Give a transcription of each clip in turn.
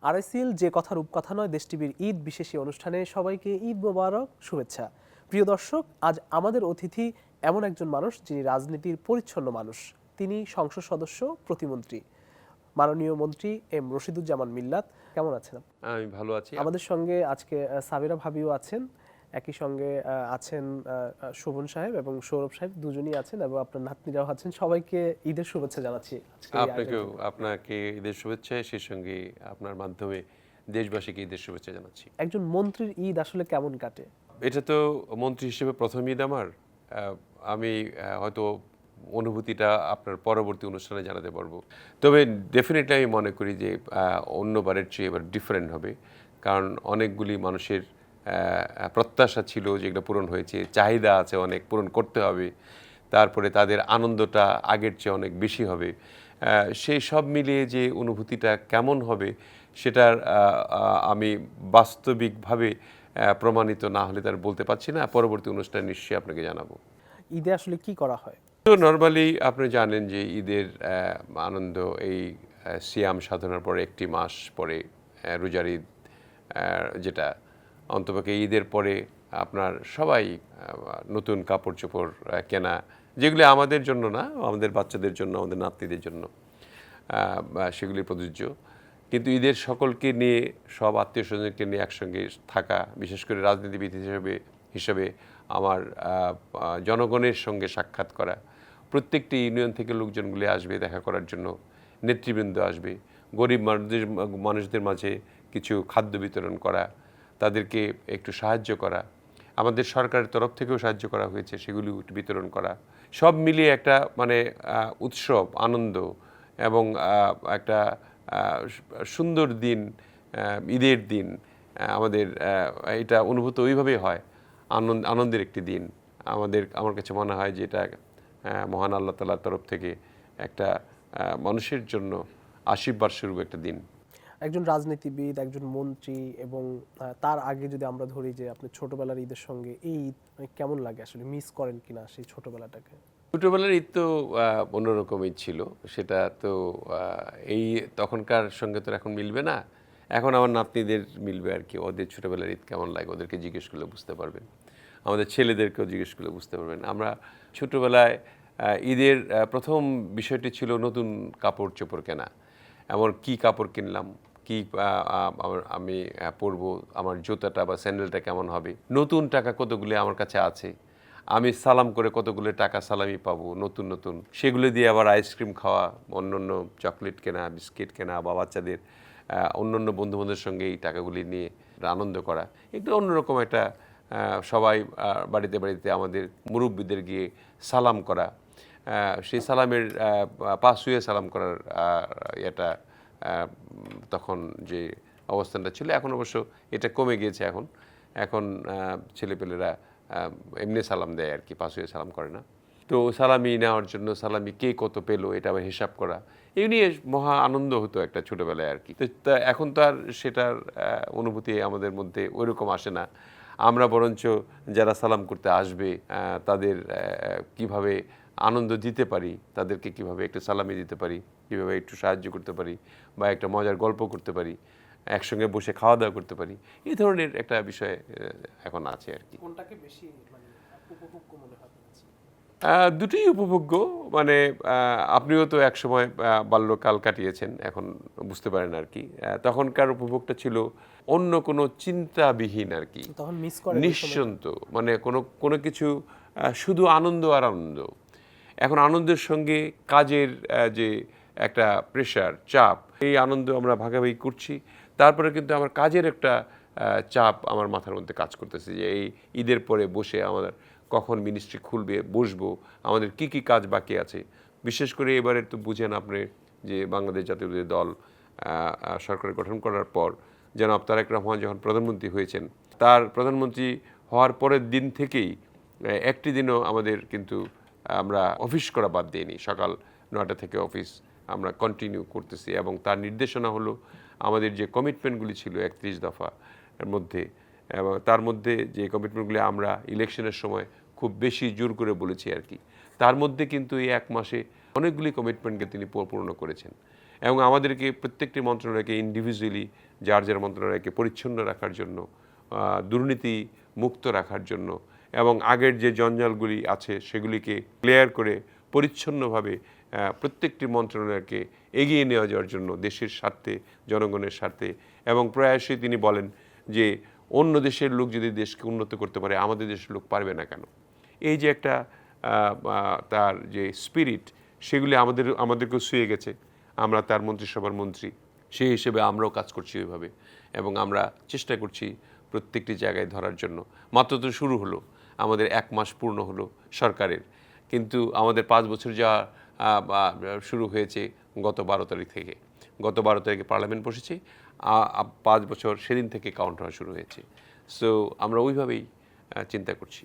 RSL যে কথা রূপকথা নয় দেশ টিভির ঈদ বিশেষ এই অনুষ্ঠানে সবাইকে ঈদ মোবারক শুভেচ্ছা। প্রিয় দর্শক, আজ আমাদের অতিথি এমন একজন মানুষ যিনি রাজনীতির পরিচ্ছন্ন মানুষ। তিনি সংসদ সদস্য, প্রতিমন্ত্রী, মাননীয় মন্ত্রী এম রশিদুজ্জামান মিল্লাত। কেমন আছেন? আমি ভালো আছি। আমাদের সঙ্গে আজকে সাবিরা ভাবিও আছেন, একই সঙ্গে আছেন শোভন সাহেব এবং সৌরভ সাহেব, দুজনই আছেন এবং আপনার নাতনিরাও আছেন। সবাইকে ঈদের শুভেচ্ছা জানাচ্ছি। আপনাকে ঈদের শুভেচ্ছা, সেই সঙ্গে আপনার মাধ্যমে দেশবাসীকে ঈদের শুভেচ্ছা জানাচ্ছি। একজন মন্ত্রীর ঈদ আসলে কেমন কাটে? এটা তো মন্ত্রী হিসেবে প্রথম ঈদ আমার। আমি হয়তো অনুভূতিটা আপনার পরবর্তী অনুষ্ঠানে জানাতে পারবো। তবে ডেফিনেটলি আমি মনে করি যে অন্যবারের চেয়ে এবার ডিফারেন্ট হবে, কারণ অনেকগুলি মানুষের প্রত্যাশা ছিল যেগুলো পূরণ হয়েছে, চাহিদা আছে অনেক, পূরণ করতে হবে। তারপরে তাদের আনন্দটা আগের চেয়ে অনেক বেশি হবে। সেই সব মিলিয়ে যে অনুভূতিটা কেমন হবে সেটার আমি বাস্তবিকভাবে প্রমাণিত না হলে তার বলতে পারছি না। পরবর্তী অনুষ্ঠানে নিশ্চয়ই আপনাকে জানাবো। ঈদে আসলে কি করা হয়? তো নর্মালি আপনি জানেন যে ঈদের আনন্দ এই সিয়াম সাধনার পরে একটি মাস পরে রোজার ঈদ, যেটা অন্তপক্ষে ঈদের পরে আপনার সবাই নতুন কাপড় চোপড় কেনা, যেগুলি আমাদের জন্য না, আমাদের বাচ্চাদের জন্য, আমাদের নাতনিদের জন্য সেগুলি প্রযোজ্য। কিন্তু ঈদের সকলকে নিয়ে, সব আত্মীয় স্বজনকে নিয়ে একসঙ্গে থাকা, বিশেষ করে রাজনীতিবিদ হিসেবে আমার জনগণের সঙ্গে সাক্ষাৎ করা, প্রত্যেকটি ইউনিয়ন থেকে লোকজনগুলি আসবে দেখা করার জন্য, নেতৃবৃন্দ আসবে, গরিব মানুষদের মাঝে কিছু খাদ্য বিতরণ করা, তাদেরকে একটু সাহায্য করা, আমাদের সরকারের তরফ থেকেও সাহায্য করা হয়েছে, সেগুলি বিতরণ করা, সব মিলিয়ে একটা মানে উৎসব, আনন্দ এবং একটা সুন্দর দিন, ঈদের দিন আমাদের এটা অনুভূত ওইভাবেই হয়। আনন্দের একটি দিন আমার কাছে মনে হয় যে এটা মহান আল্লাহ তাআলার তরফ থেকে একটা মানুষের জন্য আশীর্বাদ স্বরূপ একটা দিন। একজন রাজনীতিবিদ, একজন মন্ত্রী এবং তার আগে যদি আমরা ধরি যে আপনি ছোটবেলার ঈদের সঙ্গে এই ঈদ কেমন লাগে, আসলে মিস করেন কিনা সেই ছোটবেলাটাকে? ছোটবেলার ঈদ তো অন্যরকমই ছিল। সেটা তো এই তখনকার সঙ্গে তো এখন মিলবে না। এখন আমার নাতনিদের মিলবে আর কি। ওদের ছোটবেলার ঈদ কেমন লাগে ওদেরকে জিজ্ঞেস করলে বুঝতে পারবেন। আমাদের ছেলেদেরকেও জিজ্ঞেস করলে বুঝতে পারবেন। আমরা ছোটবেলায় ঈদের প্রথম বিষয়টি ছিল নতুন কাপড় চোপড় কেনা। এমন কি কাপড় কিনলাম, কি আমি পরবো, আমার জুতাটা বা স্যান্ডেলটা কেমন হবে, নতুন টাকা কতগুলি আমার কাছে আছে, আমি সালাম করে কতগুলো টাকা সালামি পাবো নতুন নতুন, সেগুলো দিয়ে আবার আইসক্রিম খাওয়া, অন্য চকলেট কেনা, বিস্কিট কেনা, বা বাচ্চাদের অন্য বন্ধুবান্ধবের সঙ্গে এই টাকাগুলি নিয়ে আনন্দ করা, একটু অন্যরকম একটা সবাই বাড়িতে বাড়িতে আমাদের মুরব্বিদের গিয়ে সালাম করা, সেই সালামের পা ছুঁয়ে সালাম করার এটা তখন যে অবস্থানটা ছিল। এখন অবশ্য এটা কমে গিয়েছে। এখন ছেলেপেলেরা এমনি সালাম দেয় আর কি, পা ছুঁয়ে সালাম করে না। তো সালামি নেওয়ার জন্য সালামি কে কত পেলো এটা আবার হিসাব করা, এই নিয়ে মহা আনন্দ হতো একটা ছোটোবেলায় আর কি। তো এখন তো আর সেটার অনুভূতি আমাদের মধ্যে ওইরকম আসে না। আমরা বরঞ্চ যারা সালাম করতে আসবে তাদের কিভাবে আনন্দ দিতে পারি, তাদেরকে কিভাবে একটু সালামি দিতে পারি, কিভাবে একটু সাহায্য করতে পারি, বা একটা মজার গল্প করতে পারি, একসঙ্গে বসে খাওয়া দাওয়া করতে পারি, এই ধরনের একটা বিষয় এখন আছে আর কি। কোনটাকে বেশি উপভোগ্য মনে হয়? দুটোই উপভোগ্য। মানে আপনিও তো একসময় বাল্যকাল কাটিয়েছেন, এখন বুঝতে পারেন আর কি। তখনকার উপভোগটা ছিল অন্য কোনো চিন্তাবিহীন আর কি, তখন মিস করেন নিশ্চিন্ত, মানে কোনো কিছু শুধু আনন্দ আর আনন্দ। এখন আনন্দের সঙ্গে কাজের যে একটা প্রেশার, চাপ, এই আনন্দ আমরা ভাগাভাগি করছি, তারপরে কিন্তু আমার কাজের একটা চাপ আমার মাথার মধ্যে কাজ করতেছে যে এই ঈদের পরে বসে আমাদের কখন মিনিস্ট্রি খুলবে, বসবো, আমাদের কি কি কাজ বাকি আছে। বিশেষ করে এবারে তো বুঝেন আপনি যে বাংলাদেশ জাতীয়তাবাদী দল সরকার গঠন করার পর জনাব তারেক রহমান যখন প্রধানমন্ত্রী হয়েছেন, তার প্রধানমন্ত্রী হওয়ার পরের দিন থেকেই একটি দিনও আমাদের কিন্তু আমরা অফিস করা বাদ দিইনি। সকাল 9টা থেকে অফিস আমরা কন্টিনিউ করতেছি, এবং তার নির্দেশনা হলো আমাদের যে কমিটমেন্টগুলি ছিল 31 দফা এর মধ্যে, এবং তার মধ্যে যে কমিটমেন্টগুলি আমরা ইলেকশনের সময় খুব বেশি জোর করে বলেছি আর কি, তার মধ্যে কিন্তু এই এক মাসে অনেকগুলি কমিটমেন্টকে তিনি পূর্ণ করেছেন, এবং আমাদেরকে প্রত্যেকটি মন্ত্রণালয়কে ইন্ডিভিজুয়ালি যার যার মন্ত্রণালয়কে পরিচ্ছন্ন রাখার জন্য, দুর্নীতি মুক্ত রাখার জন্য এবং আগের যে জঞ্জালগুলি আছে সেগুলিকে ক্লিয়ার করে পরিচ্ছন্নভাবে প্রত্যেকটি মন্ত্রণালয়কে এগিয়ে নিয়ে যাওয়ার জন্য দেশের স্বার্থে, জনগণের স্বার্থে। এবং প্রায়শই তিনি বলেন যে অন্য দেশের লোক যদি দেশকে উন্নত করতে পারে আমাদের দেশের লোক পারবে না কেন। এই যে একটা তার যে স্পিরিট, সেগুলি আমাদেরকেও ছুঁয়ে গেছে। আমরা তার মন্ত্রিসভার মন্ত্রী, সেই হিসেবে আমরাও কাজ করছি ওইভাবে এবং আমরা চেষ্টা করছি প্রত্যেকটি জায়গায় ধরার জন্য। মাত্র তো শুরু হলো, আমাদের 1 মাস পূর্ণ হলো সরকারের, কিন্তু আমাদের 5 বছর যা শুরু হয়েছে গত 12 তারিখ থেকে। গত 12 তারিখে পার্লামেন্ট বসেছে, 5 বছর সেদিন থেকে কাউন্ট হওয়া শুরু হয়েছে। সো আমরা ওইভাবেই চিন্তা করছি।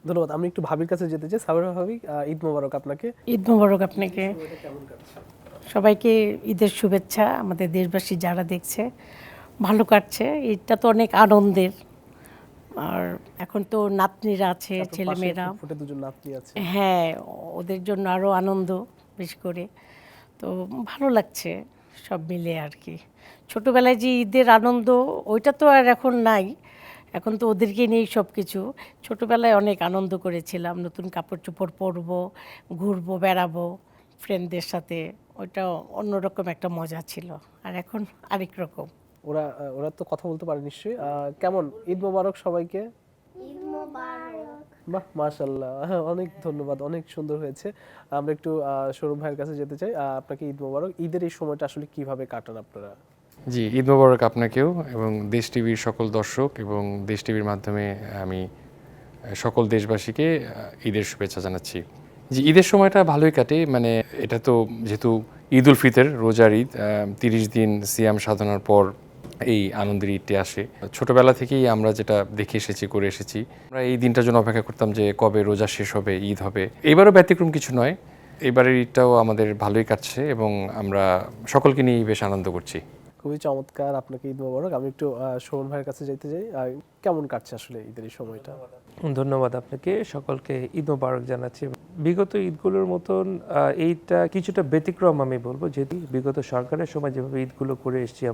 ধন্যবাদ। আমি একটু ভাবির কাছে যেতে চাই। সাবেরা ভাবি, ঈদ মোবারক আপনাকে। ঈদ মোবারক আপনাকে। সবাইকে ঈদের শুভেচ্ছা। আমাদের দেশবাসী যারা দেখছে, ভালো কাটছে। ঈদটা তো অনেক আনন্দের। আর এখন তো নাতনিরা আছে, ছেলেমেয়েরা, ফুটে দুজন নাতনি আছে। হ্যাঁ, ওদের জন্য আরও আনন্দ বেশি করে। তো ভালো লাগছে সব মিলে আর কি। ছোটোবেলায় যে ঈদের আনন্দ, ওইটা তো আর এখন নাই। এখন তো ওদেরকে নিয়েই সব কিছু। ছোটোবেলায় অনেক আনন্দ করেছিলাম, নতুন কাপড় চোপড় পরবো, ঘুরবো, বেড়াবো ফ্রেন্ডদের সাথে। ওইটা অন্যরকম একটা মজা ছিল। আর এখন আরেক রকম। ওরা ওরা তো কথা বলতে পারে নিশ্চয়ই। কেমন ঈদ মোবারক সবাইকে। বাহ, মাশাআল্লাহ, অনেক ধন্যবাদ, অনেক সুন্দর হয়েছে। আমরা একটু সৌরভ ভাইয়ের কাছে যেতে চাই। আপনাকে ঈদ মোবারক। ঈদের এই সময়টা আসলে কিভাবে কাটান আপনারা? জি, ঈদ মোবারক আপনাকেও এবং দেশ টিভির সকল দর্শক এবং দেশ টিভির মাধ্যমে আমি সকল দেশবাসীকে ঈদের শুভেচ্ছা জানাচ্ছি। জি, ঈদের সময়টা ভালোই কাটে। মানে এটা তো যেহেতু ঈদ উল ফিতর, রোজার ঈদ, 30 দিন সিয়াম সাধনার পর এই আনন্দের ঈদটি আসে। ছোটবেলা থেকেই আমরা যেটা দেখে এসেছি, করে এসেছি, আমরা এই দিনটার জন্য অপেক্ষা করতাম যে কবে রোজা শেষ হবে, ঈদ হবে। এবারও ব্যতিক্রম কিছু নয়, এবারের ঈদটাও আমাদের ভালোই কাটছে এবং আমরা সকলকে নিয়েই বেশ আনন্দ করছি। খুবই চমৎকার। আপনাকে ঈদ মোবারক। আমি একটু শোভন ভাইয়ের কাছে যেতে চাই। কেমন কাটছে আসলে ঈদের এই সময়টা? ধন্যবাদ আপনাকে। সকলকে ঈদ মোবারক জানাচ্ছি। বিগত ঈদগুলোর মতন এইটা কিছুটা ব্যতিক্রম আমি বলবো, যেহেতু বিগত সরকারের সময় যেভাবে ঈদগুলো করে এসেছি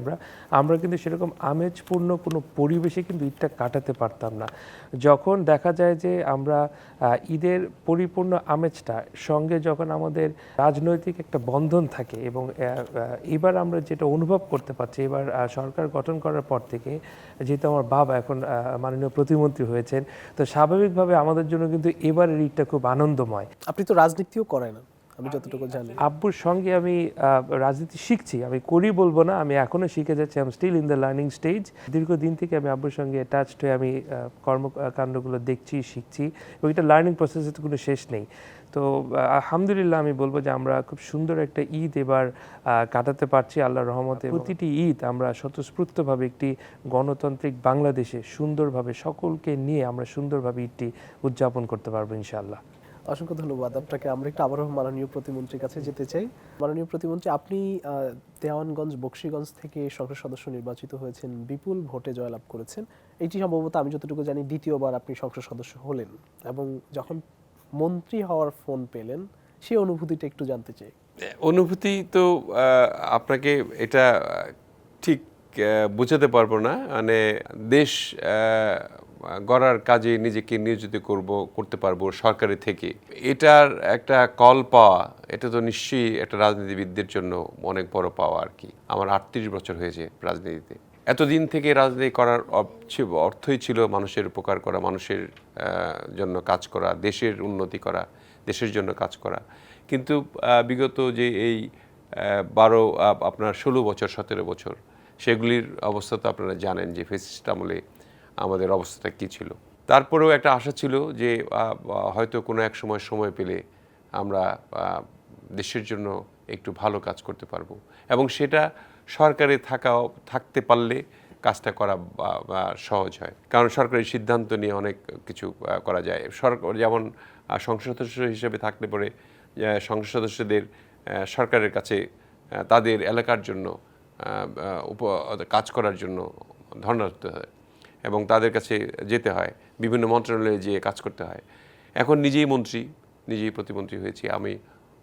আমরা কিন্তু সেরকম আমেজপূর্ণ কোনো পরিবেশে কিন্তু ঈদটা কাটাতে পারতাম না। যখন দেখা যায় যে আমরা ঈদের পরিপূর্ণ আমেজটা সঙ্গে যখন আমাদের রাজনৈতিক একটা বন্ধন থাকে এবং এবার আমরা যেটা অনুভব করতে পারছি, এবার সরকার গঠন করার পর থেকে, যেহেতু আমার বাবা এখন মাননীয় প্রতিমন্ত্রী হয়েছেন, তো স্বাভাবিকভাবে আমাদের জন্য কিন্তু এবারের ঈদটা খুব আনন্দময়। আপনি তো রাজনীতিও করেন, আমি যতটুকু জানি। আব্বুর সঙ্গে আমি রাজনীতি শিখছি, আমি করি বলবো না, আমি এখনো শিখে যাচ্ছি। I am still in the learning stage. দীর্ঘদিন থেকে আমি আব্বুর সঙ্গে অ্যাটাচড হয়ে আমি কর্মকাণ্ডগুলো দেখছি, শিখছি এবং এটা লার্নিং প্রসেসের তো কোনো শেষ নেই। তো আলহামদুলিল্লাহ আমি বলবো যে আমরা খুব সুন্দর একটা ঈদ এবার কাটাতে পারছি আল্লাহর রহমতে। প্রতিটি ঈদ আমরা স্বতঃস্ফূর্তভাবে একটি গণতান্ত্রিক বাংলাদেশে সুন্দরভাবে সকলকে নিয়ে আমরা সুন্দরভাবে ঈদটি উদযাপন করতে পারবো ইনশাআল্লাহ। অসংখ্য ধন্যবাদ আপনাকে। আমরা একটু আবারও মাননীয় প্রতিমন্ত্রীর কাছে যেতে চাই। মাননীয় প্রতিমন্ত্রী, আপনি দেওয়ানগঞ্জ, বকশীগঞ্জ থেকে সংসদ সদস্য নির্বাচিত হয়েছেন, বিপুল ভোটে জয়লাভ করেছেন। এটি সম্ভবত আমি যতটুকু জানি দ্বিতীয়বার আপনি সংসদ সদস্য হলেন এবং যখন মন্ত্রী হওয়ার ফোন পেলেন, সেই অনুভূতিটা একটু জানতে চাই। অনুভূতি তো আপনাকে এটা ঠিক বোঝাতে পারবো না। মানে দেশ গড়ার কাজে নিজেকে নিয়োজিত করতে পারবো সরকারের থেকে, এটার একটা কল পাওয়া, এটা তো নিশ্চয়ই একটা রাজনীতিবিদদের জন্য অনেক বড় পাওয়া আর কি। আমার 38 বছর হয়েছে রাজনীতিতে। এতদিন থেকে রাজনীতি করার অর্থই ছিল মানুষের উপকার করা, মানুষের জন্য কাজ করা, দেশের উন্নতি করা, দেশের জন্য কাজ করা। কিন্তু বিগত যে এই 16 বছর 17 বছর, সেগুলির অবস্থা তো আপনারা জানেন যে ফ্যাসিস্ট আমলে আমাদের অবস্থাটা কী ছিল। তারপরেও একটা আশা ছিল যে হয়তো কোনো এক সময় পেলে আমরা দেশের জন্য একটু ভালো কাজ করতে পারবো এবং সেটা সরকারে থাকতে পারলে কাজটা করা সহজ হয়। কারণ সরকারি সিদ্ধান্ত নিয়ে অনেক কিছু করা যায়। সরকার যেমন সংসদ সদস্য হিসেবে থাকলে পরে সংসদ সদস্যদের সরকারের কাছে তাদের এলাকার জন্য কাজ করার জন্য ধর্ণা দিতে হয় এবং তাদের কাছে যেতে হয়, বিভিন্ন মন্ত্রণালয়ে যেয়ে কাজ করতে হয়। এখন নিজেই প্রতিমন্ত্রী হয়েছি আমি।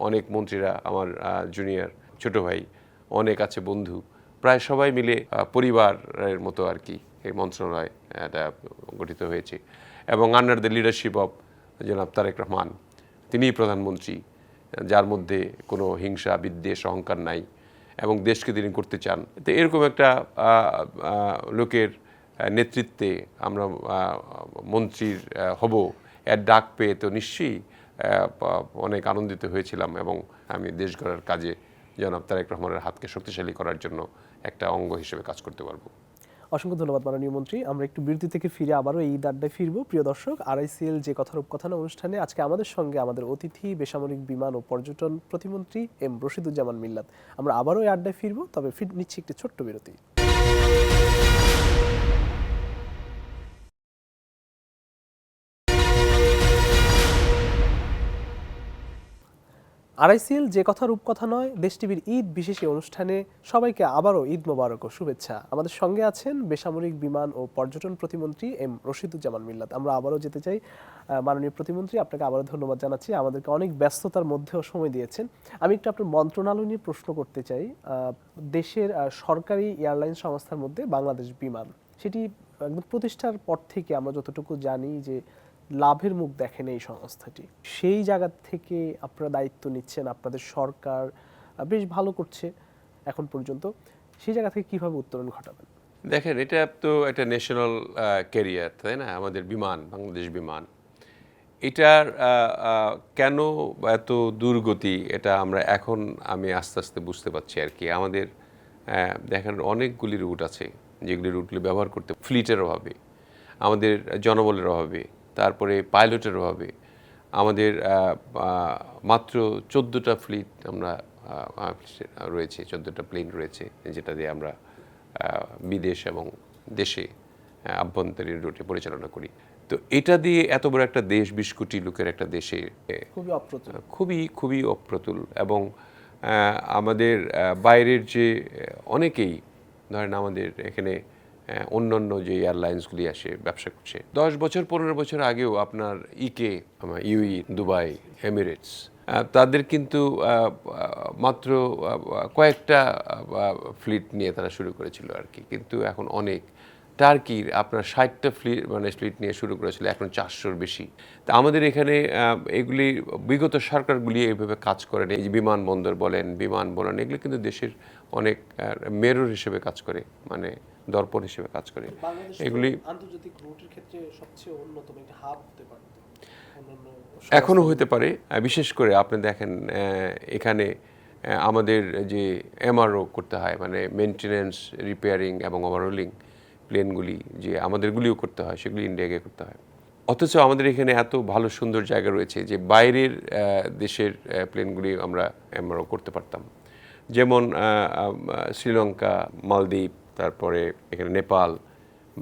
অনেক মন্ত্রীরা আমার জুনিয়র, ছোট ভাই, অনেক আছে বন্ধু, প্রায় সবাই মিলে পরিবারের মতো আর কি এই মন্ত্রণালয় এটা গঠিত হয়েছে এবং আন্ডার দ্য লিডারশিপ অফ জনাব তারেক রহমান, তিনিই প্রধানমন্ত্রী, যার মধ্যে কোনো হিংসা বিদ্বেষ অহংকার নাই এবং দেশকে তিনি করতে চান। তো এরকম একটা লোকের নেতৃত্বে আমরা মন্ত্রীর হব, এর ডাক পেয়ে তো নিশ্চয়ই অনেক আনন্দিত হয়েছিলাম এবং আমি দেশ গড়ার কাজে জনাব তারেক রহমানের হাতকে শক্তিশালী করার জন্য একটা অঙ্গ হিসেবে কাজ করতে পারবো। অসংখ্য ধন্যবাদ মাননীয় মন্ত্রী। আমরা একটু বিরতি থেকে ফিরে আবারও এই ঈদ আড্ডায় ফিরবো। প্রিয় দর্শক, RICL যে কথার উপকথা অনুষ্ঠানে আজকে আমাদের সঙ্গে আমাদের অতিথি বেসামরিক বিমান ও পর্যটন প্রতিমন্ত্রী এম রশিদুজ্জামান মিল্লাত। আমরা আবারও এই আড্ডায় ফিরবো, তবে নিচ্ছি একটি ছোট্ট বিরতি। RICL যে কথার রূপকথা নয় দেশ টিভির ঈদ বিশেষ এই অনুষ্ঠানে সবাইকে আবারও ঈদ মোবারক ও শুভেচ্ছা। আমাদের সঙ্গে আছেন বেসামরিক বিমান ও পর্যটন প্রতিমন্ত্রী এম রশিদুজ্জামান মিল্লাত। আমরা আবারও যেতে চাই। মাননীয় প্রতিমন্ত্রী, আপনাকে আবারও ধন্যবাদ জানাচ্ছি, আমাদেরকে অনেক ব্যস্ততার মধ্যেও সময় দিয়েছেন। আমি একটু আপনার মন্ত্রণালয় নিয়ে প্রশ্ন করতে চাই। দেশের সরকারি এয়ারলাইন সংস্থার মধ্যে বাংলাদেশ বিমান, সেটি একদম প্রতিষ্ঠার পর থেকে আমরা যতটুকু জানি যে লাভের মুখ দেখেন এই সংস্থাটি। সেই জায়গা থেকে আপনারা দায়িত্ব নিচ্ছেন, আপনাদের সরকার বেশ ভালো করছে এখন পর্যন্ত, সেই জায়গা থেকে কিভাবে উত্তরণ ঘটাবেন? দেখেন, এটা তো একটা ন্যাশনাল ক্যারিয়ার, তাই না? আমাদের বিমান, বাংলাদেশ বিমান, এটার কেন এত দুর্গতি এটা আমি আস্তে আস্তে বুঝতে পারছি আর কি। আমাদের দেখেন অনেকগুলি রুট আছে যেগুলি রুটগুলি ব্যবহার করতে ফ্লিটের অভাবে, আমাদের জনবলের অভাবে, তারপরে পাইলটের অভাবে আমাদের মাত্র 14টা ফ্লিট রয়েছে, 14টা প্লেন রয়েছে, যেটা দিয়ে আমরা বিদেশ এবং দেশে আভ্যন্তরীণ রুটে পরিচালনা করি। তো এটা দিয়ে এত বড় একটা দেশ, 20 কোটি লোকের একটা দেশে খুবই অপ্রতুল এবং আমাদের বাইরের যে অনেকেই ধরেন আমাদের এখানে অন্যান্য যে এয়ারলাইন্সগুলি আসে ব্যবসা করছে 10 বছর 15 বছর আগেও আপনার ইউই, দুবাই, এমিরেটস, তাদের কিন্তু মাত্র কয়েকটা ফ্লিট নিয়ে তারা শুরু করেছিল আর কি, কিন্তু এখন অনেক। টার্কির আপনার 60টা ফ্লিট নিয়ে শুরু করেছিল, এখন 400-র বেশি। তা আমাদের এখানে এগুলি বিগত সরকারগুলি এইভাবে কাজ করেন। এই যে বিমানবন্দর বলেন, বিমান বলেন, এগুলি কিন্তু দেশের অনেক মেরর হিসেবে কাজ করে, মানে দর্পণ হিসেবে কাজ করে। এগুলি আন্তর্জাতিক রুটের ক্ষেত্রে সবচেয়ে অন্যতম একটা হাব হতে পারে, এখনো হতে পারে। বিশেষ করে আপনি দেখেন এখানে আমাদের যে MRO করতে হয়, মানে মেনটেনেন্স, রিপেয়ারিং এবং ওভারহোলিং প্লেনগুলি যে আমাদেরগুলিও করতে হয়, সেগুলি ইন্ডিয়াকে করতে হয়। অথচ আমাদের এখানে এত ভালো সুন্দর জায়গা রয়েছে যে বাইরের দেশের প্লেনগুলি আমরা MRO করতে পারতাম। যেমন শ্রীলঙ্কা, মালদ্বীপ, তারপরে এখানে নেপাল,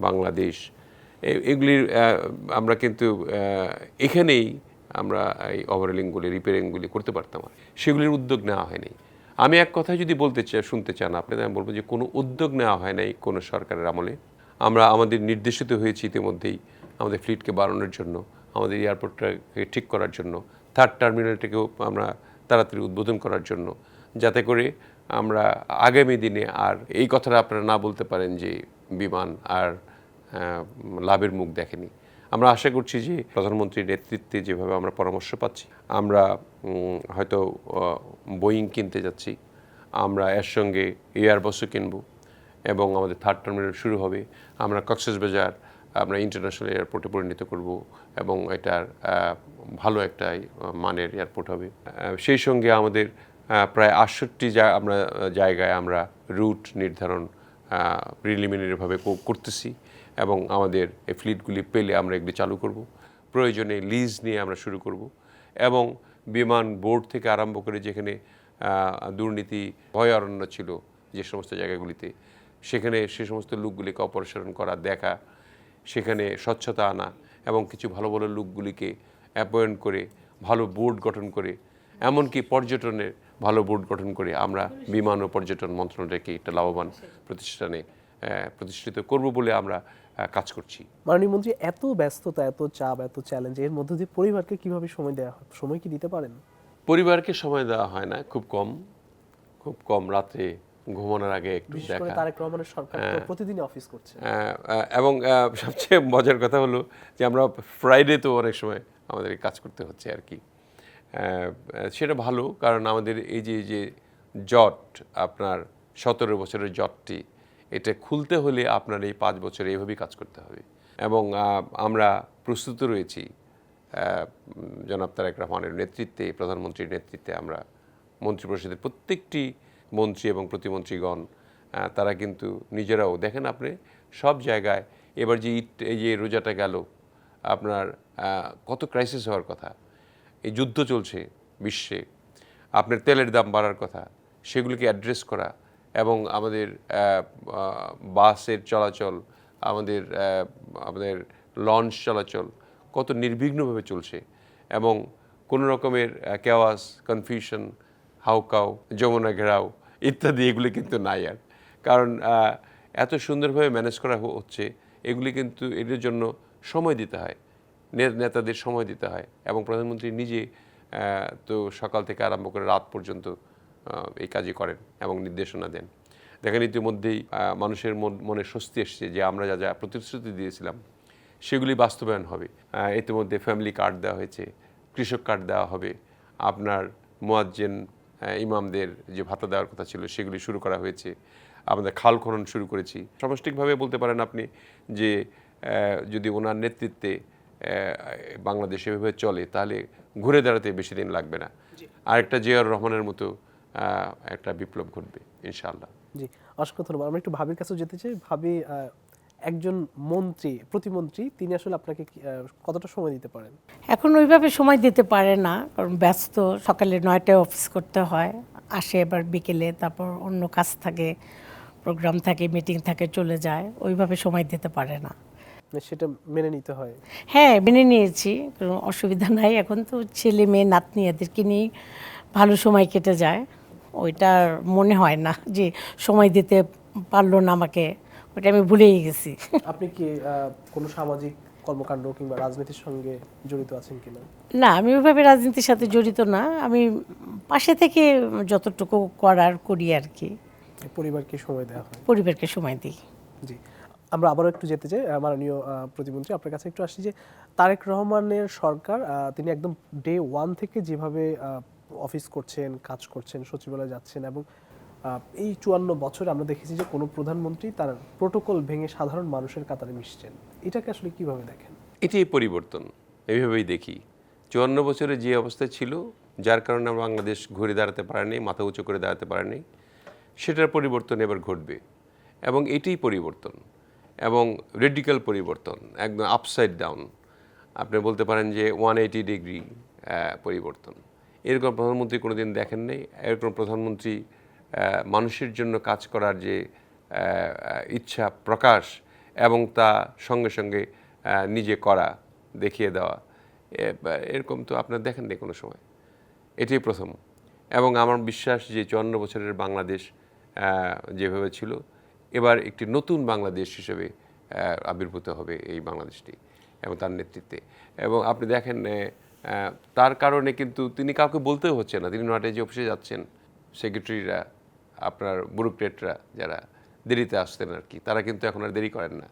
বাংলাদেশ, এগুলির আমরা কিন্তু এখানেই আমরা এই ওভারহোলিংগুলি, রিপেয়ারিংগুলি করতে পারতাম, সেগুলির উদ্যোগ নেওয়া হয়নি। আমি এক কথা যদি শুনতে চান আপনাদের, আমি বলবো যে কোনো উদ্যোগ নেওয়া হয় নাই কোনো সরকারের আমলে। আমরা আমাদের নির্দেশিত হয়েছি ইতিমধ্যেই আমাদের ফ্লিটকে বাড়ানোর জন্য, আমাদের এয়ারপোর্টটাকে ঠিক করার জন্য, 3rd টার্মিনালটাকেও আমরা তাড়াতাড়ি উদ্বোধন করার জন্য, যাতে করে আমরা আগামী দিনে আর এই কথাটা আপনারা না বলতে পারেন যে বিমান আর লাভের মুখ দেখেনি। আমরা আশা করছি যে প্রধানমন্ত্রীর নেতৃত্বে যেভাবে আমরা পরামর্শ পাচ্ছি, আমরা হয়তো বোয়িং কিনতে যাচ্ছি, আমরা এর সঙ্গে এয়ারবাসও কিনব এবং আমাদের 3rd টার্মিনাল শুরু হবে। আমরা কক্সবাজার আমরা ইন্টারন্যাশনাল এয়ারপোর্টে পরিণত করব এবং এটার ভালো একটা মানের এয়ারপোর্ট হবে। সেই সঙ্গে আমাদের প্রায় 68 জায়গায় আমরা রুট নির্ধারণ প্রিলিমিনারিভাবে করতেছি এবং আমাদের এই ফ্লিটগুলি পেলে আমরা এগুলি চালু করব। প্রয়োজনে লিজ নিয়ে আমরা শুরু করব এবং বিমান বোর্ড থেকে আরম্ভ করে যেখানে দুর্নীতি ভয়ারণ্য ছিল যে সমস্ত জায়গাগুলিতে, সেখানে সে সমস্ত লোকগুলিকে অপসারণ করা, দেখা, সেখানে স্বচ্ছতা আনা এবং কিছু ভালো ভালো লোকগুলিকে অ্যাপয়েন্ট করে ভালো বোর্ড গঠন করে, এমনকি পর্যটনের ভালো বোর্ড গঠন করে আমরা বিমান ও পর্যটন মন্ত্রণালয়কে একটা লাভবান প্রতিষ্ঠানে প্রতিষ্ঠিত করব বলে আমরা কাজ করছি। মাননীয় মন্ত্রী, এত ব্যস্ততা, এত চাপ, এত চ্যালেঞ্জ, এর মধ্যে দিয়ে পরিবারকে কিভাবে সময় দেওয়া হয়? সময় কি দিতে পারেন? পরিবারকে সময় দেওয়া হয় না, খুব কম রাত্রে ঘুমানোর আগে একটু বিশেষ করে দেখা। তারেক রহমানের সরকার তো প্রতিদিনই অফিস করছে। এবং সবচেয়ে মজার কথা হলো যে আমরা ফ্রাইডে তো অনেক সময় আমাদেরকে কাজ করতে হচ্ছে আর কি। সেটা ভালো, কারণ আমাদের এই যে জট, আপনার 17 বছরের জটটি, এটা খুলতে হলে আপনার এই 5 বছর এইভাবেই কাজ করতে হবে। এবং আমরা প্রস্তুত রয়েছি জনাব তারেক রহমানের নেতৃত্বে, প্রধানমন্ত্রীর নেতৃত্বে আমরা মন্ত্রিপরিষদের প্রত্যেকটি মন্ত্রী এবং প্রতিমন্ত্রীগণ তারা কিন্তু নিজেরাও দেখেন, আপনি সব জায়গায় এবার যে এই যে রোজাটা গেল, আপনার কত ক্রাইসিস হওয়ার কথা, এই যুদ্ধ চলছে বিশ্বে, আপনার তেলের দাম বাড়ার কথা, সেগুলিকে অ্যাড্রেস করা, এবং আমাদের বাসের চলাচল, আমাদের লঞ্চ চলাচল কত নির্বিঘ্নভাবে চলছে, এবং কোনো রকমের কেওয়াস, কনফিউশন, হাউকাউ, যমুনা ঘেরাও ইত্যাদি এগুলি কিন্তু নাই আর। কারণ এত সুন্দরভাবে ম্যানেজ করা হচ্ছে, এগুলি কিন্তু এদের জন্য সময় দিতে হয়, নেতাদের সময় দিতে হয়, এবং প্রধানমন্ত্রী নিজে তো সকাল থেকে আরম্ভ করে রাত পর্যন্ত এই কাজই করেন এবং নির্দেশনা দেন। দেখেন ইতিমধ্যেই মানুষের মনে স্বস্তি এসছে যে আমরা যা যা প্রতিশ্রুতি দিয়েছিলাম সেগুলি বাস্তবায়ন হবে। ইতিমধ্যে ফ্যামিলি কার্ড দেওয়া হয়েছে, কৃষক কার্ড দেওয়া হবে, আপনার মুয়াজ্জিন ইমামদের যে ভাতা দেওয়ার কথা ছিল সেগুলি শুরু করা হয়েছে, আমাদের খাল খনন শুরু করেছি। সমষ্টিকভাবে বলতে পারেন আপনি যে যদি ওনার নেতৃত্বে বাংলাদেশ এভাবে চলে তাহলে ঘুরে দাঁড়াতে বেশি দিন লাগবে না, আরেকটা জিয়াউর রহমানের মতো একটা বিপ্লব ঘটবে ইনশাআল্লাহ। জি, অসংখ্য ধন্যবাদ। আমরা একটু ভাবির কাছেও যেতে চাই। ভাবি, একজন মন্ত্রী, প্রতিমন্ত্রী, তিনি আসলে আপনাকে কতটা সময় দিতে পারেন? এখন ওইভাবে সময় দিতে পারে না, কারণ ব্যস্ত, সকালে 9টায় অফিস করতে হয়, আসে এবার বিকেলে, তারপর অন্য কাজ থাকে, প্রোগ্রাম থাকে, মিটিং থাকে, চলে যায়, ওইভাবে সময় দিতে পারে না। সেটা মেনে নিতে হয়। হ্যাঁ, মেনে নিয়েছি, কোনো অসুবিধা নাই। এখন তো ছেলে মেয়ে নাতনি এদেরকে নিয়েই ভালো সময় কেটে যায়, ওইটা আর মনে হয় না যে সময় দিতে পারলো না আমাকে, ওটা আমি ভুলেই গেছি। আপনি কি কোনো সামাজিক কর্মকাণ্ড কিংবা রাজনীতির সঙ্গে জড়িত আছেন কিনা? না, আমি ওইভাবে রাজনীতির সাথে জড়িত না, আমি পাশে থেকে যতটুকু করার করি আর কি। পরিবারকে সময় দেওয়া হয়? পরিবারকে সময় দিই। জি, আমরা আবারও একটু যেতে চাই মাননীয় প্রতিমন্ত্রী, আপনার কাছে একটু আসছি যে তারেক রহমানের সরকার তিনি একদম ডে 1 থেকে যেভাবে অফিস করছেন, কাজ করছেন, সচিবালয়ে যাচ্ছেন, এবং এই 54 বছরে আমরা দেখেছি যে কোনো প্রধানমন্ত্রী তার প্রোটোকল ভেঙে সাধারণ মানুষের কাতারে মিশছেন। এটাকে আসলে কিভাবে দেখেন? এটাই পরিবর্তন, এইভাবেই দেখি। 54 বছরে যে অবস্থা ছিল, যার কারণে আমরা বাংলাদেশ ঘুরে দাঁড়াতে পারেনি, মাথা উঁচু করে দাঁড়াতে পারেনি, সেটার পরিবর্তন এবার ঘটবে, এবং এটাই পরিবর্তন, এবং রেডিক্যাল পরিবর্তন, একদম আপসাইড ডাউন। আপনি বলতে পারেন যে 180 ডিগ্রি পরিবর্তন। এরকম প্রধানমন্ত্রী কোনোদিন দেখেন নাই। এরকম প্রধানমন্ত্রী মানুষের জন্য কাজ করার যে ইচ্ছা প্রকাশ, এবং তা সঙ্গে সঙ্গে নিজে করা, দেখিয়ে দেওয়া, এরকম তো আপনার দেখেন নাই কোনো সময়। এটাই প্রথম। এবং আমার বিশ্বাস যে 54 বছরের বাংলাদেশ যেভাবে ছিল, এবার একটি নতুন বাংলাদেশ হিসেবে আবির্ভূত হবে এই বাংলাদেশটি এবং তার নেতৃত্বে। এবং আপনি দেখেন তার কারণে কিন্তু তিনি কাউকে বলতেও হচ্ছে না, তিনি নয়টায় যে অফিসে যাচ্ছেন, সেক্রেটারিরা, আপনার ব্যুরোক্রেটরা যারা দেরিতে আসতেন আর কি, তারা কিন্তু এখন আর দেরি করেন না,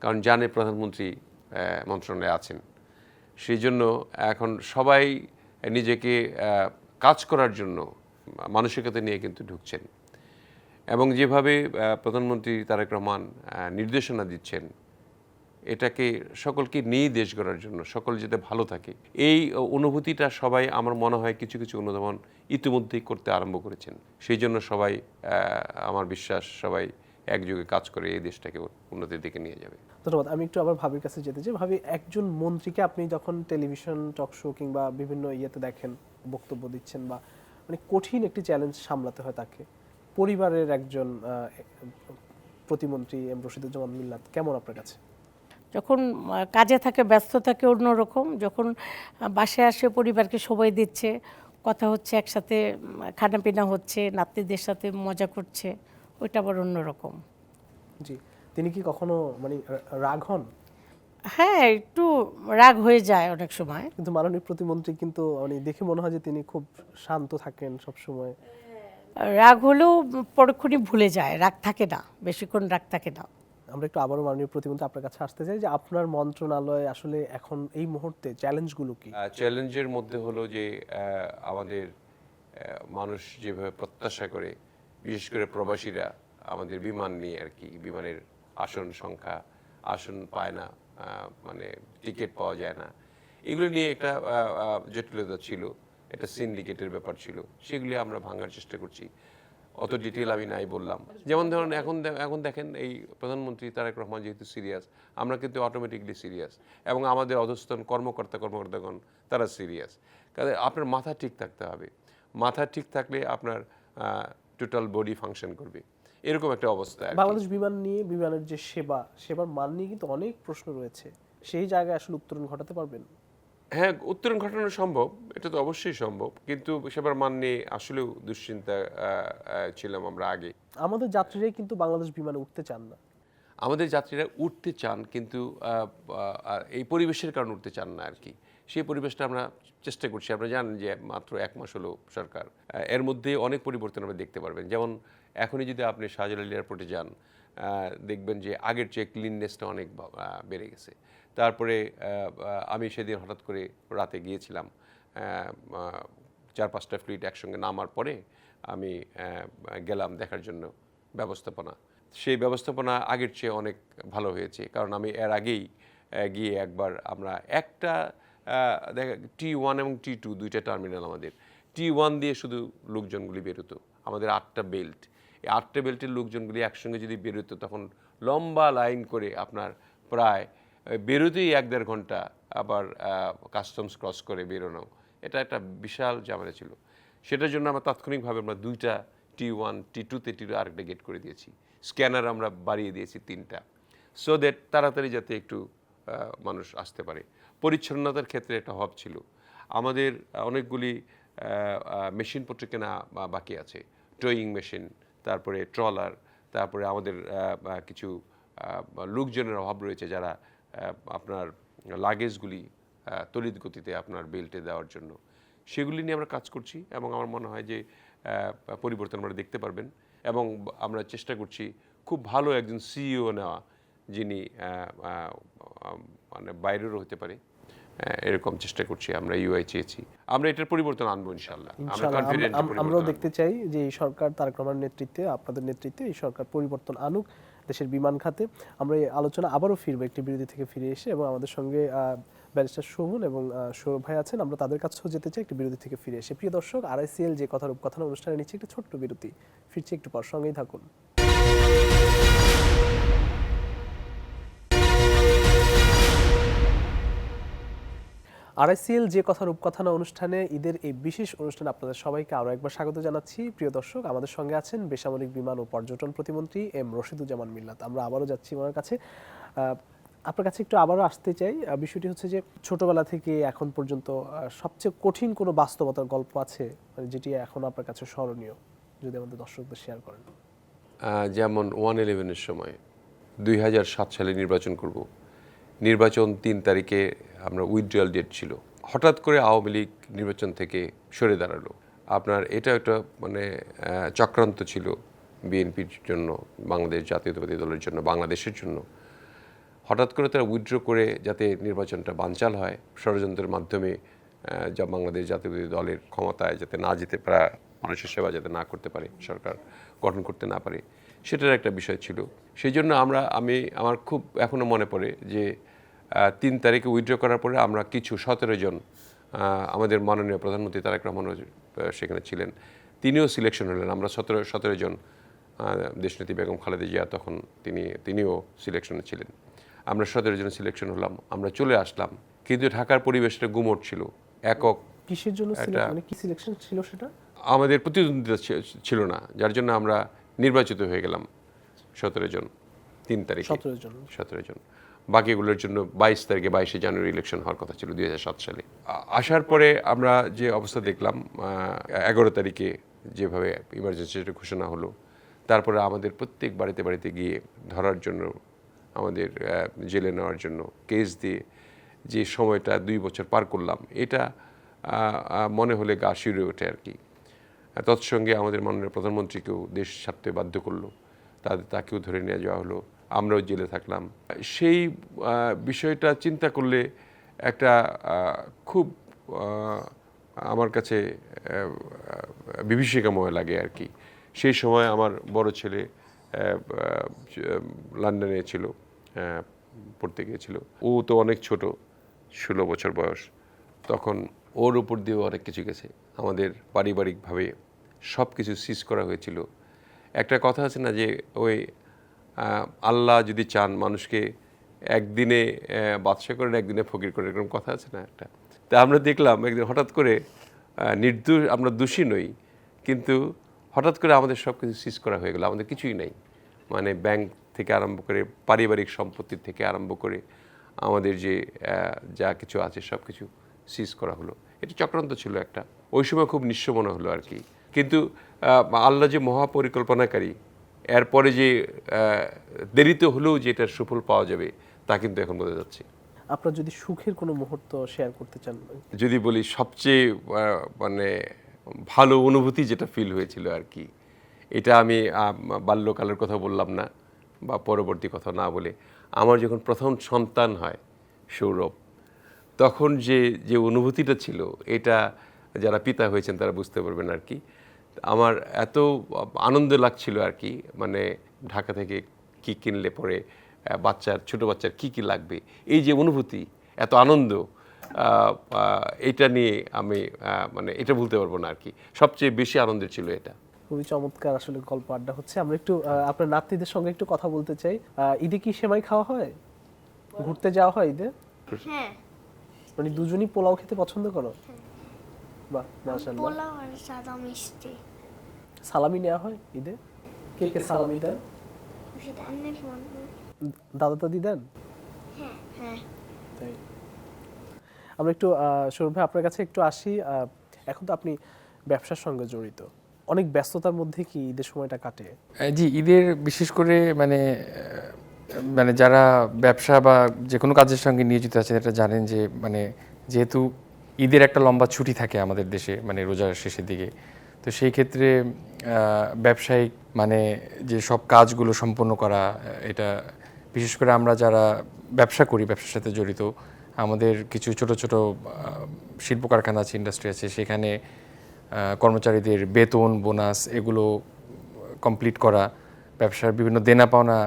কারণ জানে প্রধানমন্ত্রী মন্ত্রণালয়ে আছেন। সেই জন্য এখন সবাই নিজেকে কাজ করার জন্য মানসিকতা নিয়ে কিন্তু ঢুকছেন, এবং যেভাবে প্রধানমন্ত্রী তারেক রহমান নির্দেশনা দিচ্ছেন, এটাকে সকলকে নিয়ে দেশ গড়ার জন্য, সকল যাতে ভালো থাকে, এই অনুভূতিটা সবাই আমার মনে হয় কিছু কিছু অনুধাবন ইতিমধ্যেই করতে আরম্ভ করেছেন। সেই জন্য সবাই, আমার বিশ্বাস, সবাই একযোগে কাজ করে এই দেশটাকে উন্নতির দিকে নিয়ে যাবে। ধন্যবাদ। আমি একটু আবার ভাবির কাছে যেতে চাই। ভাবি, একজন মন্ত্রীকে আপনি যখন টেলিভিশন টক শো কিংবা বিভিন্ন ইয়েতে দেখেন, বক্তব্য দিচ্ছেন, বা মানে কঠিন একটি চ্যালেঞ্জ সামলাতে হয় তাকে, পরিবারের একজন প্রতিমন্ত্রী রশিদুজ্জামান মিল্লাত কেমন আপনার কাছে? যখন কাজে থাকে, ব্যস্ত থাকে অন্যরকম, যখন বাসায় আসে পরিবারকে সময় দিচ্ছে, কথা হচ্ছে, একসাথে খানাপিনা হচ্ছে, নাতনিদের সাথে মজা করছে, ওইটা আবার অন্যরকম। জি, তিনি কি কখনো মানে রাগ হন? হ্যাঁ, একটু রাগ হয়ে যায় অনেক সময়। কিন্তু মাননীয় প্রতিমন্ত্রী কিন্তু মানে দেখে মনে হয় যে তিনি খুব শান্ত থাকেন সব সময়। রাগ হলেও পরক্ষণই ভুলে যায়, রাগ থাকে না, বেশিক্ষণ রাগ থাকে না। আমরা একটু আবারও মাননীয় প্রতিমন্ত্রী আপনার কাছে আসতে চাই যে আপনার মন্ত্রণালয়ে আসলে এখন এই মুহূর্তে চ্যালেঞ্জগুলো কি? চ্যালেঞ্জের মধ্যে হলো যে আমাদের মানুষ যেভাবে প্রত্যাশা করে, বিশেষ করে প্রবাসীরা আমাদের বিমান নিয়ে আর কি, বিমানের আসন সংখ্যা, আসন পায় না, মানে টিকিট পাওয়া যায় না, এগুলো নিয়ে একটা জটিলতা ছিল, একটা সিন্ডিকেটের ব্যাপার ছিল, সেগুলি আমরা ভাঙার চেষ্টা করছি। অত ডিটেল আমি নাই বললাম। যেমন ধরুন এখন দেখেন এই প্রধানমন্ত্রী তারেক রহমান যেহেতু সিরিয়াস, আমরা কিন্তু অটোমেটিকলি সিরিয়াস, এবং আমাদের অধস্তন কর্মকর্তাগণ তারা সিরিয়াস। কাজে আপনার মাথা ঠিক থাকতে হবে, মাথা ঠিক থাকলে আপনার টোটাল বডি ফাংশন করবে, এরকম একটা অবস্থা আর কি। বাংলাদেশ বিমান নিয়ে বিমানের যে সেবার মান নিয়ে কিন্তু অনেক প্রশ্ন রয়েছে, সেই জায়গায় আসলে উত্তরণ ঘটাতে পারবেন? হ্যাঁ, উত্তরণ ঘটানো সম্ভব, এটা তো অবশ্যই সম্ভব, কিন্তু সেবার মান নিয়ে আসলেও দুশ্চিন্তা ছিলাম আমরা আগে। আমাদের যাত্রীরাই কিন্তু বাংলাদেশ বিমানে উঠতে চান না। আমাদের যাত্রীরা উঠতে চান, কিন্তু এই পরিবেশের কারণে উঠতে চান না আর কি। সেই পরিবেশটা আমরা চেষ্টা করছি। আপনারা জানেন যে মাত্র 1 মাস হলো সরকার, এর মধ্যে অনেক পরিবর্তন আমরা দেখতে পারবেন। যেমন এখনই যদি আপনি শাহজালাল এয়ারপোর্টে যান, দেখবেন যে আগের চেয়ে ক্লিননেসটা অনেক বেড়ে গেছে। তারপরে আমি সেদিন হঠাৎ করে রাতে গিয়েছিলাম, 4-5টা ফ্লাইট একসঙ্গে নামার পরে আমি গেলাম দেখার জন্য ব্যবস্থাপনা। সেই ব্যবস্থাপনা আগের চেয়ে অনেক ভালো হয়েছে, কারণ আমি এর আগেই গিয়ে একবার আমরা একটা T1 এবং T2 দুইটা টার্মিনাল, আমাদের T1 দিয়ে শুধু লোকজনগুলি বেরোতো, আমাদের 8টা বেল্ট, এই 8টা বেল্টের লোকজনগুলি একসঙ্গে যদি বেরোতো তখন লম্বা লাইন করে আপনার প্রায় বেরোতেই 1-1.5 ঘন্টা, আবার কাস্টমস ক্রস করে বেরোনো, এটা একটা বিশাল ঝামেলা ছিল। সেটার জন্য আমরা তাৎক্ষণিকভাবে আমরা 2টা T1, T2-তে আরেকটা গেট করে দিয়েছি, স্ক্যানার আমরা বাড়িয়ে দিয়েছি 3টা, সো দ্যাট তাড়াতাড়ি যাতে একটু মানুষ আসতে পারে। পরিচ্ছন্নতার ক্ষেত্রে একটা হব ছিল। আমাদের অনেকগুলি মেশিনপত্র কেনা বাকি আছে, টোয়িং মেশিন, তারপরে ট্রলার, তারপরে আমাদের কিছু লোকজনের অভাব রয়েছে যারা আপনার লাগেজগুলি তড়িৎ গতিতে আপনার বেল্টে দেওয়ার জন্য, সেগুলি নিয়ে আমরা কাজ করছি, এবং আমার মনে হয় যে পরিবর্তন আমরা দেখতে পারবেন। এবং আমরা চেষ্টা করছি খুব ভালো একজন সিইও নেওয়া, যিনি মানে বাইরেরও হতে পারে, এরকম চেষ্টা করছি আমরা। ইউআই চেয়েছি, আমরা এটার পরিবর্তন আনবো ইনশাআল্লাহ। আমরা কনফিডেন্ট আমরাও দেখতে চাই যে এই সরকার তারেক রহমানের নেতৃত্বে, আপনাদের নেতৃত্বে এই সরকার পরিবর্তন আনুক দেশের বিমান খাতে। আমরা এই আলোচনা আবারও ফিরবো একটি বিরতি থেকে ফিরে এসে, এবং আমাদের সঙ্গে ব্যারিস্টার শোভন এবং সৌরভ ভাই আছেন, আমরা তাদের কাছেও যেতে চাই একটি বিরতি থেকে ফিরে এসে। প্রিয় দর্শক, RICL যে কথার উপকথন অনুষ্ঠানে নিচ্ছে একটি ছোট্ট বিরতি, ফিরছি একটু পর, সঙ্গেই থাকুন। RICL যে কথার উপকথন অনুষ্ঠানে ঈদের এই বিশেষ অনুষ্ঠানে আপনাদের সবাইকে আরও একবার স্বাগত জানাচ্ছি। প্রিয় দর্শক, আমাদের সঙ্গে আছেন বেসামরিক বিমান ও পর্যটন প্রতিমন্ত্রী এম রশিদুজ্জামান মিল্লাত। আমরা আবারও যাচ্ছি ওনার কাছে। আপনার কাছে একটু আবারও আসতে চাই। বিষয়টি হচ্ছে যে ছোটবেলা থেকে এখন পর্যন্ত সবচেয়ে কঠিন কোনো বাস্তবতার গল্প আছে, মানে যেটি এখন আপনার কাছে স্মরণীয়, যদি আমাদের দর্শকদের শেয়ার করেন। যেমন 1/11-এর সময় 2007 সালে নির্বাচন করব, নির্বাচন 3 তারিখে আমরা উইথড্রয়াল ডেট ছিল, হঠাৎ করে আওয়ামী লীগ নির্বাচন থেকে সরে দাঁড়ালো। আপনার এটা একটা মানে চক্রান্ত ছিল বিএনপির জন্য, বাংলাদেশ জাতীয়তাবাদী দলের জন্য, বাংলাদেশের জন্য। হঠাৎ করে তারা উইথড্র করে যাতে নির্বাচনটা বানচাল হয়, ষড়যন্ত্রের মাধ্যমে যা বাংলাদেশ জাতীয়তাবাদী দলের ক্ষমতায় যাতে না যেতে পারে, মানুষের সেবা যাতে না করতে পারে, সরকার গঠন করতে না পারে, সেটার একটা বিষয় ছিল। সেই জন্য আমার খুব এখনও মনে পড়ে যে 3 তারিখে উইথড্র করার পরে আমরা কিছু 17 জন, আমাদের মাননীয় প্রধানমন্ত্রী তারেক রহমান সেখানে ছিলেন, তিনিও সিলেকশন হলেন। আমরা 17 জন, দেশনেত্রী বেগম খালেদা জিয়া তখন তিনিও সিলেকশনে ছিলেন, আমরা 17 জন সিলেকশন হলাম, আমরা চলে আসলাম। কিন্তু ঢাকার পরিবেশটা গুমট ছিল, একক। কিসের জন্য মানে কি সিলেকশন ছিল সেটা? আমাদের প্রতিদ্বন্দ্বিতা ছিল না, যার জন্য আমরা নির্বাচিত হয়ে গেলাম 17 জন 3 তারিখে, 17 জন। বাকিগুলোর জন্য 22 জানুয়ারি ইলেকশন হওয়ার কথা ছিল 2007 সালে। আসার পরে আমরা যে অবস্থা দেখলাম, 11 তারিখে যেভাবে ইমার্জেন্সিটা ঘোষণা হলো, তারপরে আমাদের প্রত্যেক বাড়িতে বাড়িতে গিয়ে ধরার জন্য, আমাদের জেলে নেওয়ার জন্য, কেস দিয়ে যে সময়টা 2 বছর পার করলাম, এটা মনে হলে গা শিউরে ওঠে আর কি। তৎসঙ্গে আমাদের মাননীয় প্রধানমন্ত্রীকেও দেশ ছাড়তে বাধ্য করলো, তাকেও ধরে নিয়ে যাওয়া হলো, আমরাও জেলে থাকলাম। সেই বিষয়টা চিন্তা করলে একটা খুব আমার কাছে বিভীষিকাময় লাগে আর কি। সেই সময় আমার বড় ছেলে লন্ডনে ছিল, পড়তে গিয়েছিল। ও তো অনেক ছোট, 16 বছর বয়স। তখন ওর উপর দিয়েও অনেক কিছু গেছে। আমাদের পারিবারিকভাবে সব কিছু সিজ করা হয়েছিল। একটা কথা আছে না যে ওই আল্লাহ যদি চান মানুষকে একদিনে বাদশা করেন, একদিনে ফকির করেন, এরকম কথা আছে না একটা। তা আমরা দেখলাম একদিন হঠাৎ করে নির্দোষ, আমরা দোষী নই, কিন্তু হঠাৎ করে আমাদের সব কিছু সিজ করা হয়ে গেল। আমাদের কিছুই নেই, মানে ব্যাংক থেকে আরম্ভ করে পারিবারিক সম্পত্তি থেকে আরম্ভ করে আমাদের যে যা কিছু আছে সব কিছু সিজ করা হলো। এটা চক্রান্ত ছিল একটা, ওই সময় খুব নিঃস্ব মনে হলো আর কি। কিন্তু আল্লাহ যে মহাপরিকল্পনাকারী, এরপরে যে দেরিতে হলেও যে এটার সুফল পাওয়া যাবে তা কিন্তু এখন বোঝা যাচ্ছে। আপনার যদি সুখের কোনো মুহূর্ত শেয়ার করতে চান? যদি বলি সবচেয়ে মানে ভালো অনুভূতি যেটা ফিল হয়েছিল আর কি, এটা আমি বাল্যকালের কথা বললাম না বা পরবর্তী কথা না বলে, আমার যখন প্রথম সন্তান হয় সৌরভ, তখন যে অনুভূতিটা ছিল, এটা যারা পিতা হয়েছেন তারা বুঝতে পারবেন আর কি। আমার এত আনন্দ লাগছিল আর কি, মানে ঢাকা থেকে কি কিনলে পরে ছোট বাচ্চার কি লাগবে, এই যে অনুভূতি, এত আনন্দ, এটা নিয়ে আমি মানে এটা ভুলতে পারবো না আর কি। সবচেয়ে বেশি আনন্দের ছিল এটা। খুবই চমৎকার আসলে গল্প আড্ডা হচ্ছে। আমরা একটু আপনার নাতনিদের সঙ্গে একটু কথা বলতে চাই। ঈদে কি সেমাই খাওয়া হয়? ঘুরতে যাওয়া হয় ঈদে? হ্যাঁ, মানে দুজনই পোলাও খেতে পছন্দ করো? বাহ, মাশাআল্লাহ। পোলাও আর সাদা মিষ্টি। সালামি নেওয়া হয় ঈদে? কে কে সালামি দেন? সেটা অনেক মনে। দাদা দাদি দেন? হ্যাঁ হ্যাঁ। তাই। আমরা একটু সৌরভ ভাই আপনার কাছে একটু আসি। এখন তো আপনি ব্যবসার সঙ্গে জড়িত, অনেক ব্যস্ততার মধ্যে কি ঈদের সময়টা কাটে? জি, ঈদের বিশেষ করে মানে মানে যারা ব্যবসা বা যে কোনো কাজের সঙ্গে নিয়োজিত আছে এটা জানেন যে মানে যেহেতু ঈদের একটা লম্বা ছুটি থাকে আমাদের দেশে, মানে রোজার শেষের দিকে, তো সেই ক্ষেত্রে ব্যবসায়িক মানে যে সব কাজগুলো সম্পন্ন করা, এটা বিশেষ করে আমরা যারা ব্যবসা করি, ব্যবসার সাথে জড়িত, আমাদের কিছু ছোট ছোট শিল্প কারখানা আছে, ইন্ডাস্ট্রি আছে, সেখানে কর্মচারীদের বেতন, বোনাস এগুলো কমপ্লিট করা, ব্যবসার বিভিন্ন দেনা পাওনা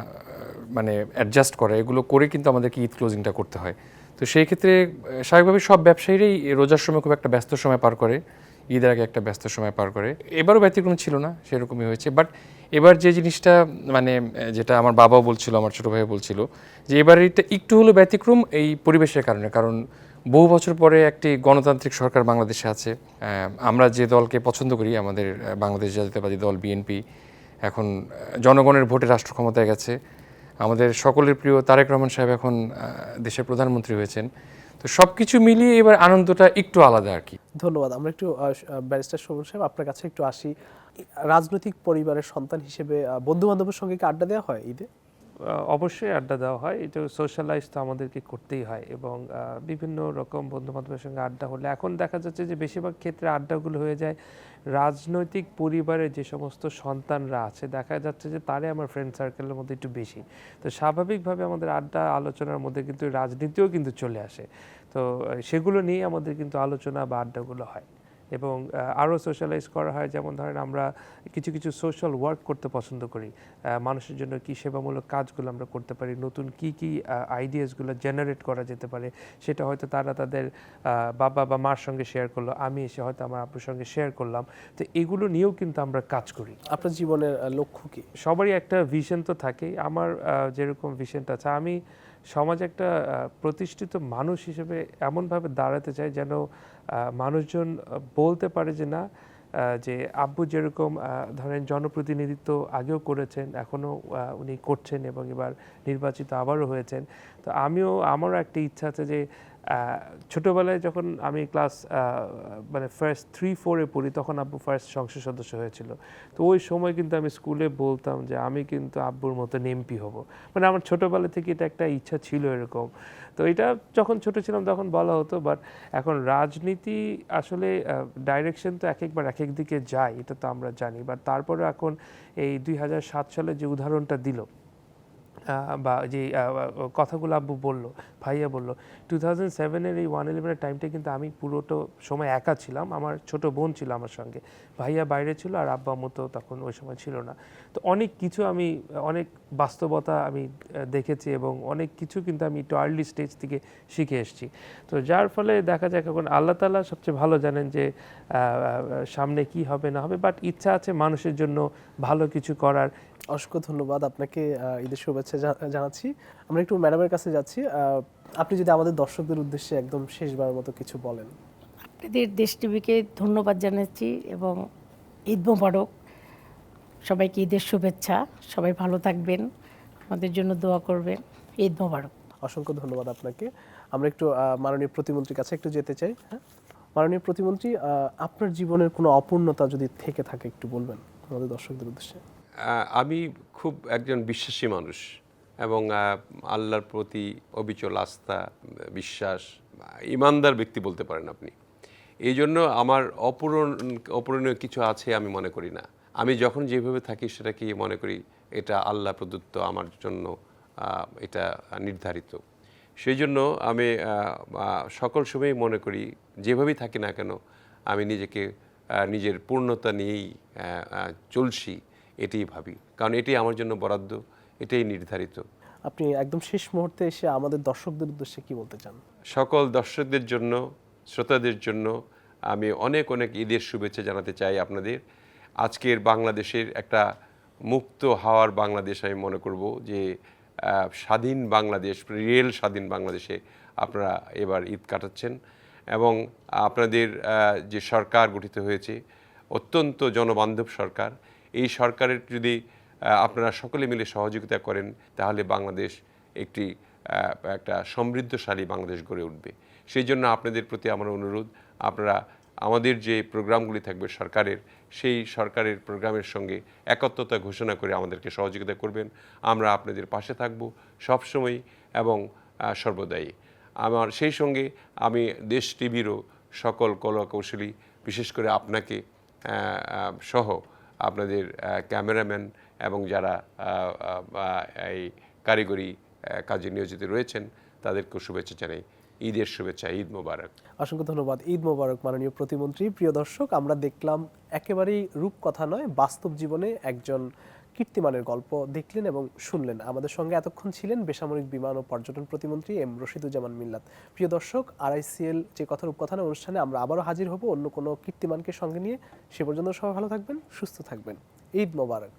মানে অ্যাডজাস্ট করা, এগুলো করে কিন্তু আমাদেরকে ঈদ ক্লোজিংটা করতে হয়। তো সেই ক্ষেত্রে স্বাভাবিকভাবে সব ব্যবসায়ীরাই রোজার সময় খুব একটা ব্যস্ত সময় পার করে, ঈদের আগে একটা ব্যস্ত সময় পার করে। এবারও ব্যতিক্রম ছিল না, সেরকমই হয়েছে। বাট এবার যে জিনিসটা মানে যেটা আমার বাবাও বলছিল, আমার ছোটো ভাইও বলছিল, যে এবার এটা একটু হলো ব্যতিক্রম এই পরিবেশের কারণে। কারণ বহু বছর পরে একটি গণতান্ত্রিক সরকার বাংলাদেশে আছে। আমরা যে দলকে পছন্দ করি, আমাদের বাংলাদেশ জাতীয়তাবাদী দল বিএনপি, এখন জনগণের ভোটে রাষ্ট্র ক্ষমতায় গেছে। আমাদের সকলের প্রিয় তারেক রহমান সাহেব এখন দেশের প্রধানমন্ত্রী হয়েছেন। তো সব কিছু মিলিয়ে এবার আনন্দটা একটু আলাদা আর কি। ধন্যবাদ। আমরা একটু ব্যারিস্টার শোভন সাহেব আপনার কাছে একটু আসি। রাজনৈতিক পরিবারের সন্তান হিসেবে বন্ধু বান্ধবের সঙ্গে কি আড্ডা দেওয়া হয় ঈদে? অবশ্যই আড্ডা দেওয়া হয়, এটা সোশ্যালাইজ তো আমাদেরকে করতেই হয়, এবং বিভিন্ন রকম বন্ধু বান্ধবের সঙ্গে আড্ডা হলে এখন দেখা যাচ্ছে যে বেশিরভাগ ক্ষেত্রে আড্ডাগুলো হয়ে যায় রাজনৈতিক পরিবারের যে সমস্ত সন্তানরা আছে, দেখা যাচ্ছে যে তারাই আমার ফ্রেন্ড সার্কেলের মধ্যে একটু বেশি। তো স্বাভাবিকভাবে আমাদের আড্ডা আলোচনার মধ্যে কিন্তু রাজনীতিও কিন্তু চলে আসে। তো সেগুলো নিয়ে আমাদের কিন্তু আলোচনা বা আড্ডাগুলো হয়, এবং আরও সোশ্যালাইজ করা হয়। যেমন ধরেন আমরা কিছু কিছু সোশ্যাল ওয়ার্ক করতে পছন্দ করি, মানুষের জন্য কি সেবামূলক কাজগুলো আমরা করতে পারি, নতুন কি আইডিয়াসগুলো জেনারেট করা যেতে পারে, সেটা হয়তো তারা তাদের বাবা বা মার সঙ্গে শেয়ার করলো, আমি এসে হয়তো আমার আপুর সঙ্গে শেয়ার করলাম। তো এগুলো নিয়েও কিন্তু আমরা কাজ করি। আপনার জীবনের লক্ষ্য কি? সবারই একটা ভিশন তো থাকেই। আমার যেরকম ভিশনটা আছে, আমি সমাজে একটা প্রতিষ্ঠিত মানুষ হিসেবে এমনভাবে দাঁড়াতে চাই যেন মানুষজন বলতে পারে যে না, যে আব্বু যেরকম ধরেন জনপ্রতিনিধিত্ব আগেও করেছেন, এখনও উনি করছেন এবং এবার নির্বাচিত আবারও হয়েছেন। তো আমারও একটা ইচ্ছা আছে যে ছোটোবেলায় যখন আমি ক্লাস মানে ফার্স্ট 3-4-এ পড়ি তখন আব্বু ফার্স্ট সংসদ সদস্য হয়েছিল। তো ওই সময় কিন্তু আমি স্কুলে বলতাম যে আমি কিন্তু আব্বুর মতন এমপি হব। মানে আমার ছোটোবেলা থেকে এটা একটা ইচ্ছা ছিল এরকম। তো এটা যখন ছোট ছিলাম তখন বলা হতো, বাট এখন রাজনীতি আসলে ডাইরেকশন তো এক একবার এক এক দিকে যায়, এটা তো আমরা জানি। বাট তারপরে এখন এই 2007 সালে যে উদাহরণটা দিল বা যে কথাগুলো আব্বু বললো, ভাইয়া বললো, 2007-এর এই 111-এর টাইমটা কিন্তু আমি পুরোটা সময় একা ছিলাম, আমার ছোট বোন ছিল আমার সঙ্গে, ভাইয়া বাইরে ছিল আর আব্বা আম্মু তো তখন ওই সময় ছিল না। তো অনেক কিছু আমি অনেক বাস্তবতা আমি দেখেছি এবং অনেক কিছু কিন্তু আমি একটু আর্লি স্টেজ থেকে শিখে এসেছি। তো যার ফলে দেখা যাক এখন আল্লাহ তাআলা সবচেয়ে ভালো জানেন যে সামনে কি হবে না হবে, বাট ইচ্ছা আছে মানুষের জন্য ভালো কিছু করার। অসংখ্য ধন্যবাদ আপনাকে, ঈদের শুভেচ্ছা জানাচ্ছি। আমরা একটু ম্যাডামের কাছে যাচ্ছি। আপনি যদি আমাদের দর্শকদের উদ্দেশ্যে একদম শেষবারের মতো কিছু বলেন। আপনাদের দেশ টিভিকে ধন্যবাদ জানাচ্ছি এবং ঈদ মোবারক। সবাইকে ঈদের শুভেচ্ছা, সবাই ভালো থাকবেন, আমাদের জন্য দোয়া করবেন। ঈদ মোবারক। অসংখ্য ধন্যবাদ আপনাকে। আমরা একটু মাননীয় প্রতিমন্ত্রীর কাছে একটু যেতে চাই। হ্যাঁ, মাননীয় প্রতিমন্ত্রী, আপনার জীবনের কোনো অপূর্ণতা যদি থেকে থাকে একটু বলবেন আমাদের দর্শকদের উদ্দেশ্যে। আমি খুব একজন বিশ্বাসী মানুষ এবং আল্লাহর প্রতি অবিচল আস্থা, বিশ্বাস, ইমানদার ব্যক্তি বলতে পারেন আপনি। এই জন্য আমার অপূরণীয় কিছু আছে আমি মনে করি না। আমি যখন যেভাবে থাকি সেটাকে মনে করি এটা আল্লাহ প্রদত্ত আমার জন্য, এটা নির্ধারিত। সেই জন্য আমি সকল সময় মনে করি যেভাবেই থাকি না কেন আমি নিজেকে নিজের পূর্ণতা নিয়েই চলছি, এটাই ভাবি, কারণ এটাই আমার জন্য বরাদ্দ, এটাই নির্ধারিত। আপনি একদম শেষ মুহূর্তে এসে আমাদের দর্শকদের উদ্দেশ্যে কি বলতে চান? সকল দর্শকদের জন্য, শ্রোতাদের জন্য আমি অনেক অনেক ঈদের শুভেচ্ছা জানাতে চাই আপনাদের। আজকের বাংলাদেশের একটা মুক্ত হাওয়ার বাংলাদেশ আমি মনে করব, যে স্বাধীন বাংলাদেশ, রিয়েল স্বাধীন বাংলাদেশে আপনারা এবার ঈদ কাটাচ্ছেন এবং আপনাদের যে সরকার গঠিত হয়েছে অত্যন্ত জনবান্ধব সরকার। এই সরকারের যদি আপনারা সকলে মিলে সহযোগিতা করেন তাহলে বাংলাদেশ একটা সমৃদ্ধশালী বাংলাদেশ গড়ে উঠবে। সেই জন্য আপনাদের প্রতি আমার অনুরোধ, আপনারা আমাদের যে প্রোগ্রামগুলি থাকবে সরকারের, সেই সরকারের প্রোগ্রামের সঙ্গে একত্রতা ঘোষণা করে আমাদেরকে সহযোগিতা করবেন। আমরা আপনাদের পাশে থাকব সবসময় এবং সর্বদাই। আমার সেই সঙ্গে আমি দেশ টিভিরও সকল কলাকৌশলী, বিশেষ করে আপনাকে সহ আপনাদের ক্যামেরাম্যান এবং যারা এই কারিগরি কাজে নিয়োজিত রয়েছেন তাদেরকেও শুভেচ্ছা জানাই। ঈদের শুভেচ্ছা, ঈদ মোবারক। অসংখ্য ধন্যবাদ। ঈদ মোবারক মাননীয় প্রতিমন্ত্রী। প্রিয় দর্শক, আমরা দেখলাম একেবারেই রূপকথা নয়, বাস্তব জীবনে একজন কীর্তিমানের গল্প দেখলেন এবং শুনলেন। আমাদের সঙ্গে এতক্ষণ ছিলেন বেসামরিক বিমান ও পর্যটন প্রতিমন্ত্রী এম রশিদুজ্জামান মিল্লাত। প্রিয় দর্শক, RICL যে কথা রূপকথা নয় অনুষ্ঠানে আমরা আবারও হাজির হব অন্য কোনো কীর্তিমানকে সঙ্গে নিয়ে। সে পর্যন্ত সবাই ভালো থাকবেন, সুস্থ থাকবেন। ঈদ মোবারক।